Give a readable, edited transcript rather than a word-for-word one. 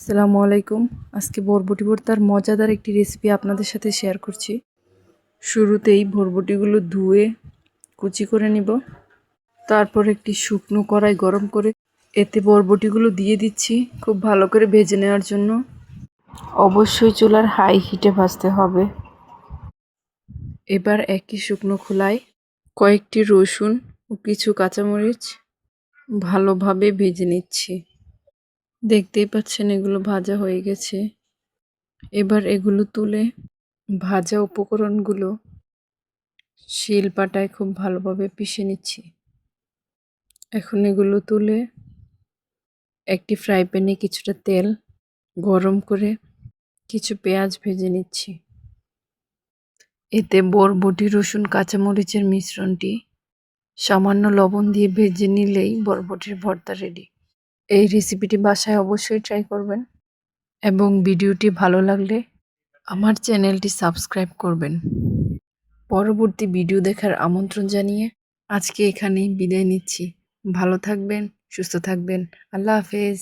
আসসালামু আলাইকুম। আজকে বরবটি ভর্তার মজাদার একটি রেসিপি আপনাদের সাথে শেয়ার করছি। শুরুতেই বরবটিগুলো ধুয়ে কুচি করে নিব। তারপর একটি শুকনো কড়াই গরম করে এতে বরবটিগুলো দিয়ে দিচ্ছি খুব ভালো করে ভেজে নেওয়ার জন্য। অবশ্যই চুলার হাই হিটে ভাজতে হবে। এবার একই শুকনো খোলায় কয়েকটি রসুন ও কিছু কাঁচামরিচ ভালোভাবে ভেজে নিচ্ছি। দেখতেই পাচ্ছেন এগুলো ভাজা হয়ে গেছে। এবার এগুলো তুলে ভাজা উপকরণগুলো শিলপাটায় খুব ভালোভাবে পিষে নিচ্ছি। এখন এগুলো তুলে একটি ফ্রাই প্যানে কিছুটা তেল গরম করে কিছু পেঁয়াজ ভেজে নিচ্ছি। এতে বরবটি, রসুন, কাঁচামরিচের মিশ্রণটি সামান্য লবণ দিয়ে ভেজে নিলেই বরবটির ভর্তা রেডি। এই রেসিপিটি বাসায় অবশ্যই ট্রাই করবেন এবং ভিডিওটি ভালো লাগলে আমার চ্যানেলটি সাবস্ক্রাইব করবেন। পরবর্তী ভিডিও দেখার আমন্ত্রণ জানিয়ে আজকে এখানেই বিদায় নিচ্ছি। ভালো থাকবেন, সুস্থ থাকবেন। আল্লাহ হাফেজ।